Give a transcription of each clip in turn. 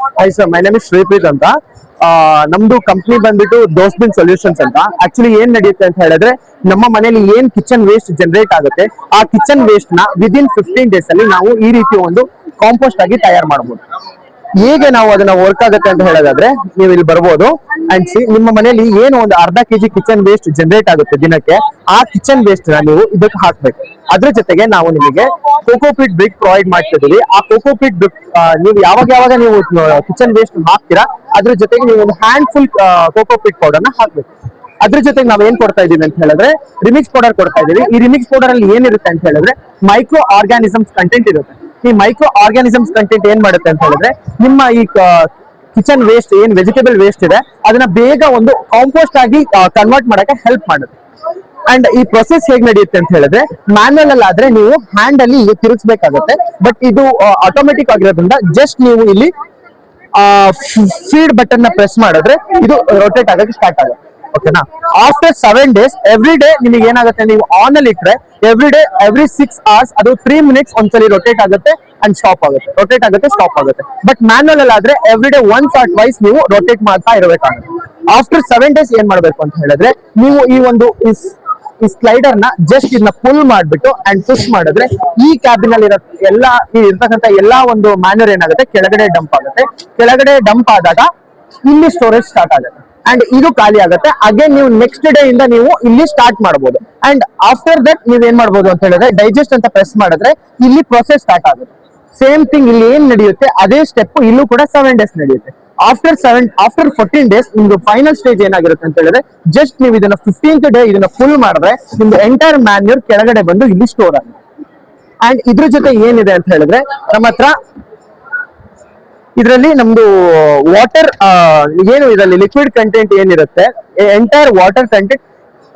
Hi sir, my name is Shreepreet ಅಂತ. ನಮ್ದು company ಬಂದ್ಬಿಟ್ಟು ದೋಸ್ಬಿನ್ ಸೊಲ್ಯೂಷನ್ಸ್ ಅಂತ. ಆಕ್ಚುಲಿ ಏನ್ ನಡೆಯುತ್ತೆ ಅಂತ ಹೇಳಿದ್ರೆ, ನಮ್ಮ ಮನೇಲಿ ಏನ್ ಕಿಚನ್ ವೇಸ್ಟ್ ಜನರೇಟ್ ಆಗುತ್ತೆ, ಆ ಕಿಚನ್ ವೇಸ್ಟ್ ನ ವಿದಿನ್ 15 ಡೇಸ್ ಅಲ್ಲಿ ನಾವು ಈ ರೀತಿ ಒಂದು ಕಾಂಪೋಸ್ಟ್ ಆಗಿ ತಯಾರು ಮಾಡಬಹುದು. ಹೇಗೆ ನಾವು ಅದನ್ನ ವರ್ಕ್ ಆಗುತ್ತೆ ಅಂತ ಹೇಳೋದಾದ್ರೆ, ನೀವು ಇಲ್ಲಿ ಬರ್ಬೋದು ಅಂಡ್ ಸಿ, ನಿಮ್ಮ ಮನೆಯಲ್ಲಿ ಏನು ಒಂದು ಅರ್ಧ ಕೆಜಿ ಕಿಚನ್ ವೇಸ್ಟ್ ಜನರೇಟ್ ಆಗುತ್ತೆ ದಿನಕ್ಕೆ, ಆ ಕಿಚನ್ ವೇಸ್ಟ್ ನ ನೀವು ಇದಕ್ಕೆ ಹಾಕ್ಬೇಕು. ಅದ್ರ ಜೊತೆಗೆ ನಾವು ನಿಮಗೆ ಕೋಕೋಪಿಟ್ ಬ್ರಿಕ್ ಪ್ರೊವೈಡ್ ಮಾಡ್ತಿದ್ದೀವಿ. ಆ ಕೋಕೋಪಿಟ್ ಬ್ರಿಕ್ ನೀವು ಯಾವಾಗ ನೀವು ಕಿಚನ್ ವೇಸ್ಟ್ ಹಾಕ್ತೀರಾ, ಅದ್ರ ಜೊತೆಗೆ ನೀವು ಒಂದು ಹ್ಯಾಂಡ್ ಫುಲ್ ಕೋಕೋಪಿಟ್ ಪೌಡರ್ ನ ಹಾಕ್ಬೇಕು. ಅದ್ರ ಜೊತೆಗೆ ನಾವ್ ಏನ್ ಕೊಡ್ತಾ ಇದೀವಿ ಅಂತ ಹೇಳಿದ್ರೆ, ರಿಮಿಕ್ಸ್ ಪೌಡರ್ ಕೊಡ್ತಾ ಇದೀವಿ. ಈ ರಿಮಿಕ್ಸ್ ಪೌಡರ್ ಅಲ್ಲಿ ಏನಿರುತ್ತೆ ಅಂತ ಹೇಳಿದ್ರೆ, ಮೈಕ್ರೋ ಆರ್ಗಾನಿಸಮ್ಸ್ ಕಂಟೆಂಟ್ ಇರುತ್ತೆ. ಈ ಮೈಕ್ರೋ ಆರ್ಗಾನಿಸಮ್ಸ್ ಕಂಟೆಂಟ್ ಏನ್ ಮಾಡುತ್ತೆ ಅಂತ ಹೇಳಿದ್ರೆ, ನಿಮ್ಮ ಈ ಕಿಚನ್ ವೇಸ್ಟ್ ಏನ್ ವೆಜಿಟೇಬಲ್ ವೇಸ್ಟ್ ಇದೆ, ಅದನ್ನ ಬೇಗ ಒಂದು ಕಾಂಪೋಸ್ಟ್ ಆಗಿ ಕನ್ವರ್ಟ್ ಮಾಡಕ್ಕೆ ಹೆಲ್ಪ್ ಮಾಡುತ್ತೆ. ಅಂಡ್ ಈ ಪ್ರೊಸೆಸ್ ಹೇಗ್ ನಡೆಯುತ್ತೆ ಅಂತ ಹೇಳಿದ್ರೆ, ಮ್ಯಾನ್ಯಲ್ ಅಲ್ಲಿ ಆದ್ರೆ ನೀವು ಹ್ಯಾಂಡ್ ಅಲ್ಲಿ ತಿರುಗಿಸಬೇಕಾಗುತ್ತೆ. ಬಟ್ ಇದು ಆಟೋಮೆಟಿಕ್ ಆಗಿರೋದ್ರಿಂದ ಜಸ್ಟ್ ನೀವು ಇಲ್ಲಿ ಫೀಡ್ ಬಟನ್ ನ ಪ್ರೆಸ್ ಮಾಡಿದ್ರೆ ಇದು ರೊಟೇಟ್ ಆಗಕ್ಕೆ ಸ್ಟಾರ್ಟ್ ಆಗುತ್ತೆ. ಓಕೆನಾ? ಆಫ್ಟರ್ 7 days ಎವ್ರಿ ಡೇ ನಿಮಗೆ ಏನಾಗುತ್ತೆ, ನೀವು ಆನ್ ಅಲ್ಲಿ ಇಟ್ರೆ ಎವ್ರಿ ಡೇ ಎವ್ರಿ 6 hours ಅದು 3 minutes ಒಂದ್ಸಲಿ ರೊಟೇಟ್ ಆಗುತ್ತೆ ಅಂಡ್ ಸ್ಟಾಪ್ ಆಗುತ್ತೆ, ರೊಟೇಟ್ ಆಗುತ್ತೆ, ಸ್ಟಾಪ್ ಆಗುತ್ತೆ. ಬಟ್ ಮ್ಯಾನ್ಯಲ್ ಅಲ್ಲಿ ಆದ್ರೆ every day once or twice ನೀವು ರೊಟೇಟ್ ಮಾಡ್ತಾ ಇರಬೇಕಾಗುತ್ತೆ. ಆಫ್ಟರ್ 7 days ಏನ್ ಮಾಡ್ಬೇಕು ಅಂತ ಹೇಳಿದ್ರೆ, ನೀವು ಈ ಒಂದು ಈ ಸ್ಲೈಡರ್ ನ ಜಸ್ಟ್ ಇದನ್ನ ಪುಲ್ ಮಾಡ್ಬಿಟ್ಟು ಅಂಡ್ ಪುಷ್ ಮಾಡಿದ್ರೆ ಈ ಕ್ಯಾಬಿನ್ ಅಲ್ಲಿ ಎಲ್ಲಾ ಇರ್ತಕ್ಕಂಥ ಎಲ್ಲಾ ಒಂದು ಮ್ಯಾನ್ಯೂರ್ ಏನಾಗುತ್ತೆ ಕೆಳಗಡೆ ಡಂಪ್ ಆಗುತ್ತೆ. ಕೆಳಗಡೆ ಡಂಪ್ ಆದಾಗ ಇಲ್ಲಿ ಸ್ಟೋರೇಜ್ ಸ್ಟಾರ್ಟ್ ಆಗುತ್ತೆ ಅಂಡ್ ಇದು ಖಾಲಿ ಆಗುತ್ತೆ. ಅಗೇನ್ ನೀವು ನೆಕ್ಸ್ಟ್ ಡೇ ಇಂದ ನೀವು ಇಲ್ಲಿ ಸ್ಟಾರ್ಟ್ ಮಾಡಬಹುದು. ಅಂಡ್ ಆಫ್ಟರ್ ದಟ್ ನೀವ್ ಏನ್ ಮಾಡಬಹುದು ಅಂತ ಹೇಳಿದ್ರೆ, ಡೈಜೆಸ್ಟ್ ಅಂತ ಪ್ರೆಸ್ ಮಾಡಿದ್ರೆ ಇಲ್ಲಿ ಪ್ರೊಸೆಸ್ ಸ್ಟಾರ್ಟ್ ಆಗುತ್ತೆ. ಸೇಮ್ ಥಿಂಗ್ ಇಲ್ಲಿ ಏನ್ ನಡೆಯುತ್ತೆ ಅದೇ ಸ್ಟೆಪ್ ಇಲ್ಲೂ ಕೂಡ 7 days ನಡೆಯುತ್ತೆ. ಆಫ್ಟರ್ 14 days ನಿಮ್ದು ಫೈನಲ್ ಸ್ಟೇಜ್ ಏನಾಗಿರುತ್ತೆ ಅಂತ ಹೇಳಿದ್ರೆ, ಜಸ್ಟ್ ನೀವು ಇದನ್ನ 15th ಡೇ ಇದನ್ನ ಫುಲ್ ಮಾಡಿದ್ರೆ ನಿಮ್ದು ಎಂಟೈರ್ ಮ್ಯಾನ್ಯೂರ್ ಕೆಳಗಡೆ ಬಂದು ಇಲ್ಲಿ ಸ್ಟೋರ್ ಆಗುತ್ತೆ. ಅಂಡ್ ಇದ್ರ ಜೊತೆ ಏನಿದೆ ಅಂತ ಹೇಳಿದ್ರೆ, ನಮ್ಮ ಹತ್ರ ಇದರಲ್ಲಿ ನಮ್ದು ವಾಟರ್ ಏನು ಇದರಲ್ಲಿ ಲಿಕ್ವಿಡ್ ಕಂಟೆಂಟ್ ಏನಿರುತ್ತೆ, ಎಂಟೈರ್ ವಾಟರ್ ಕಂಟೆಂಟ್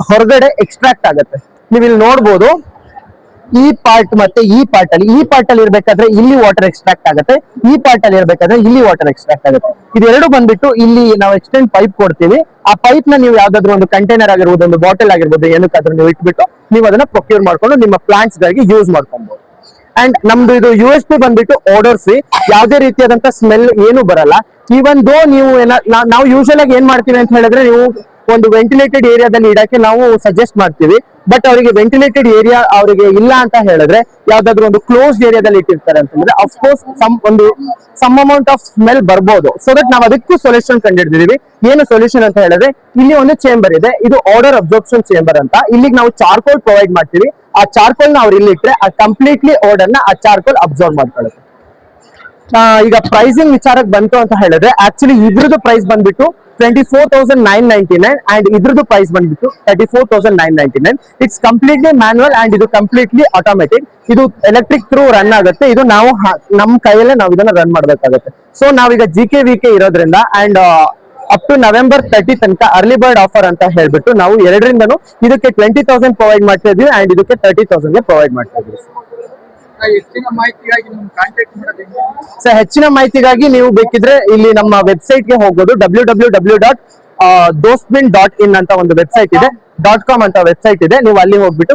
ಹೊರಗಡೆ ಎಕ್ಸ್ಟ್ರಾಕ್ಟ್ ಆಗುತ್ತೆ. ನೀವು ಇಲ್ಲಿ ನೋಡ್ಬೋದು, ಈ ಪಾರ್ಟ್ ಮತ್ತೆ ಈ ಪಾರ್ಟ್ ಅಲ್ಲಿ ಇರ್ಬೇಕಾದ್ರೆ ಇಲ್ಲಿ ವಾಟರ್ ಎಕ್ಸ್ಟ್ರಾಕ್ಟ್ ಆಗುತ್ತೆ, ಈ ಪಾರ್ಟ್ ಅಲ್ಲಿ ಇರ್ಬೇಕಾದ್ರೆ ಇಲ್ಲಿ ವಾಟರ್ ಎಕ್ಸ್ಟ್ರಾಕ್ಟ್ ಆಗುತ್ತೆ. ಇದೆರಡು ಬಂದ್ಬಿಟ್ಟು ಇಲ್ಲಿ ನಾವು ಎಕ್ಸ್ಟೆಂಡ್ ಪೈಪ್ ಕೊಡ್ತೀವಿ. ಆ ಪೈಪ್ ನ ನೀವು ಯಾವ್ದಾದ್ರು ಒಂದು ಕಂಟೈನರ್ ಆಗಿರ್ಬೋದು, ಒಂದು ಬಾಟಲ್ ಆಗಿರ್ಬೋದು, ಏನಕ್ಕಾದ್ರೂ ನೀವು ಇಟ್ಬಿಟ್ಟು ನೀವು ಅದನ್ನ ಪ್ರೊಕ್ಯೂರ್ ಮಾಡ್ಕೊಂಡು ನಿಮ್ಮ ಪ್ಲಾಂಟ್ಸ್ ಗಳಿಗೆ ಯೂಸ್ ಮಾಡ್ಕೊಬಹುದು. ಅಂಡ್ ನಮ್ದು ಇದು USP ಬಂದ್ಬಿಟ್ಟು ಓಡರ್ ಫ್ರೀ, ಯಾವುದೇ ರೀತಿಯಾದಂತ ಸ್ಮೆಲ್ ಏನು ಬರಲ್ಲ. ಈವನ್ ದೋ ನೀವು ನಾವು ಯೂಶಲ್ ಆಗಿ ಏನ್ ಮಾಡ್ತೀವಿ ಅಂತ ಹೇಳಿದ್ರೆ, ನೀವು ಒಂದು ವೆಂಟಿಲೇಟೆಡ್ ಏರಿಯಾದಲ್ಲಿ ಇಡಕ್ಕೆ ನಾವು ಸಜೆಸ್ಟ್ ಮಾಡ್ತೀವಿ. ಬಟ್ ಅವರಿಗೆ ವೆಂಟಿಲೇಟೆಡ್ ಏರಿಯಾ ಅವರಿಗೆ ಇಲ್ಲ ಅಂತ ಹೇಳಿದ್ರೆ, ಯಾವ್ದಾದ್ರು ಒಂದು ಕ್ಲೋಸ್ಡ್ ಏರಿಯಾದಲ್ಲಿ ಇಟ್ಟಿರ್ತಾರೆ ಅಂತಂದ್ರೆ of course some amount of smell ಬರ್ಬೋದು. ಸೊ ದಟ್ ನಾವು ಅದಕ್ಕೂ ಸೊಲ್ಯೂಷನ್ ಕಂಡಿಡಿದೀವಿ. ಏನು ಸೊಲ್ಯೂಷನ್ ಅಂತ ಹೇಳಿದ್ರೆ, ಇಲ್ಲಿ ಒಂದು ಚೇಂಬರ್ ಇದೆ, ಇದು ಆರ್ಡರ್ ಅಬ್ಸಾರ್ಪ್ಷನ್ ಚೇಂಬರ್ ಅಂತ. ಇಲ್ಲಿಗೆ ನಾವು ಚಾರ್ಕೋಲ್ ಪ್ರೊವೈಡ್ ಮಾಡ್ತೀವಿ. ಆ ಚಾರ್ಕೋಲ್ ನ ಅವ್ರು ಇಲ್ಲಿ ಇಟ್ರೆ ಆ ಕಂಪ್ಲೀಟ್ಲಿ ಆರ್ಡರ್ ನ ಆ ಚಾರ್ಕೋಲ್ ಅಬ್ಸಾರ್ವ್ ಮಾಡ್ಕೊಳ್ಳುತ್ತೆ. ಈಗ ಪ್ರೈಸಿಂಗ್ ವಿಚಾರಕ್ಕೆ ಬಂತು ಅಂತ ಹೇಳಿದ್ರೆ, ಆಕ್ಚುಲಿ ಇದ್ರದ್ದು ಪ್ರೈಸ್ ಬಂದ್ಬಿಟ್ಟು 24,999 ಅಂಡ್ ಇದ್ರದ್ದು ಪ್ರೈಸ್ ಬಂದ್ಬಿಟ್ಟು 34,999. ಇಟ್ಸ್ ಕಂಪ್ಲೀಟ್ಲಿ ಮ್ಯಾನ್ಯುವಲ್ ಅಂಡ್ ಇದು ಕಂಪ್ಲೀಟ್ಲಿ ಆಟೋಮೆಟಿಕ್. ಇದು ಎಲೆಕ್ಟ್ರಿಕ್ ಥ್ರೂ ರನ್ ಆಗುತ್ತೆ. ಇದು ನಾವು ನಮ್ಮ ಕೈಯಲ್ಲೇ ನಾವು ಇದನ್ನ ರನ್ ಮಾಡಬೇಕಾಗುತ್ತೆ. ಸೊ ನಾವೀಗ GKVK ಇರೋದ್ರಿಂದ ಅಂಡ್ ಅಪ್ ಟು November 30 ತನಕ ಅರ್ಲಿ ಬರ್ಡ್ ಆಫರ್ ಅಂತ ಹೇಳ್ಬಿಟ್ಟು ನಾವು ಎರಡರಿಂದನೂ ಇದಕ್ಕೆ 20,000 ಪ್ರೊವೈಡ್ ಮಾಡ್ತಾ ಇದೀವಿ ಅಂಡ್ ಇದಕ್ಕೆ 30,000 ಪ್ರೊವೈಡ್ ಮಾಡ್ತಾ ಇದೀವಿ. ಹೆಚ್ಚಿನ ಮಾಹಿತಿಗಾಗಿ ನಿಮ್ಗೆ ಕಾಂಟ್ಯಾಕ್ಟ್ ಮಾಡೋದು ಸರ್, ಹೆಚ್ಚಿನ ಮಾಹಿತಿಗಾಗಿ ನೀವು ಬೇಕಿದ್ರೆ ಇಲ್ಲಿ ನಮ್ಮ ವೆಬ್ಸೈಟ್ ಗೆ ಹೋಗ್ಬೋದು. www.dostbin.in ಅಂತ ಒಂದು ವೆಬ್ಸೈಟ್ ಇದೆ, .com ಅಂತ ವೆಬ್ಸೈಟ್ ಇದೆ. ನೀವು ಅಲ್ಲಿ ಹೋಗ್ಬಿಟ್ಟು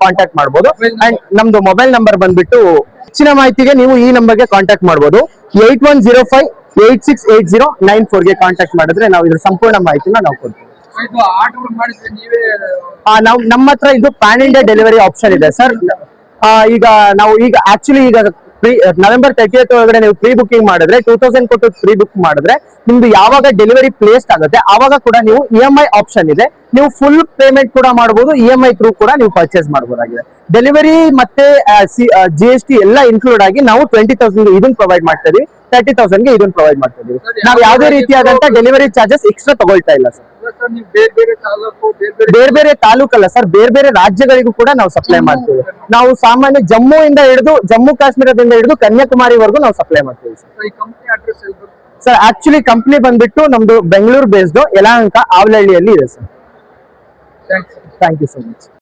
ಕಾಂಟ್ಯಾಕ್ಟ್ ಮಾಡಬಹುದು. ಅಂಡ್ ನಮ್ದು ಮೊಬೈಲ್ ನಂಬರ್ ಬಂದ್ಬಿಟ್ಟು, ಹೆಚ್ಚಿನ ಮಾಹಿತಿಗೆ ನೀವು ಈ ನಂಬರ್ಗೆ ಕಾಂಟ್ಯಾಕ್ಟ್ ಮಾಡಬಹುದು. 8105868094 ಗೆ ಕಾಂಟ್ಯಾಕ್ಟ್ ಮಾಡಿದ್ರೆ ನಾವು ಇದ್ರ ಸಂಪೂರ್ಣ ಮಾಹಿತಿನ ನಾವು ಕೊಡ್ತೀವಿ. ನಾವು ನಮ್ಮ ಹತ್ರ ಇದು ಪ್ಯಾನ್ ಇಂಡಿಯಾ ಡೆಲಿವರಿ ಆಪ್ಷನ್ ಇದೆ ಸರ್. ಈಗ ಆಕ್ಚುಲಿ November 30th ಒಳಗಡೆ ನೀವು ಪ್ರೀ ಬುಕಿಂಗ್ ಮಾಡಿದ್ರೆ 2,000 ಕೊಟ್ಟು ಪ್ರೀ ಬುಕ್ ಮಾಡಿದ್ರೆ ನಿಮ್ದು ಯಾವಾಗ ಡೆಲಿವರಿ ಪ್ಲೇಸ್ ಆಗುತ್ತೆ ಆವಾಗ ಕೂಡ ನೀವು EMI ಆಪ್ಷನ್ ಇದೆ. ನೀವು ಫುಲ್ ಪೇಮೆಂಟ್ ಕೂಡ ಮಾಡಬಹುದು, EMI ಥ್ರೂ ಕೂಡ ನೀವು ಪರ್ಚೇಸ್ ಮಾಡಬಹುದಾಗಿದೆ. ಡೆಲಿವರಿ ಮತ್ತೆ GST ಎಲ್ಲ ಇನ್ಕ್ಲೂಡ್ ಆಗಿ ನಾವು 20,000 ಇದನ್ನ ಪ್ರೊವೈಡ್ ಮಾಡ್ತಾ ಇದೀವಿ, 30,000 ಗೆ ಇದನ್ನ ಪ್ರೊವೈಡ್ ಮಾಡ್ತಾ ಇದೀವಿ. ನಾವು ಯಾವುದೇ ರೀತಿಯಾದಂತ ಡೆಲಿವರಿ ಚಾರ್ಜಸ್ ಎಕ್ಸ್ಟ್ರಾ ತಗೊಳ್ತಾ ಇಲ್ಲ ಸರ್. ಬೇರೆ ಬೇರೆ ತಾಲೂಕಲ್ಲ ಸರ್, ಬೇರೆ ಬೇರೆ ರಾಜ್ಯಗಳಿಗೂ ಕೂಡ ನಾವು ಸಪ್ಲೈ ಮಾಡ್ತೀವಿ. ನಾವು ಸಾಮಾನ್ಯ ಜಮ್ಮು ಕಾಶ್ಮೀರದಿಂದ ಹಿಡಿದು ಕನ್ಯಾಕುಮಾರಿವರೆಗೂ ನಾವು ಸಪ್ಲೈ ಮಾಡ್ತೀವಿ ಸರ್. ಆಕ್ಚುಲಿ ಕಂಪ್ನಿ ಬಂದ್ಬಿಟ್ಟು ನಮ್ದು ಬೆಂಗಳೂರು ಬೇಸ್ಡ್ ಯಲಹಂಕ ಆವಲಹಳ್ಳಿಯಲ್ಲಿ ಇದೆ sir. Thank you so much.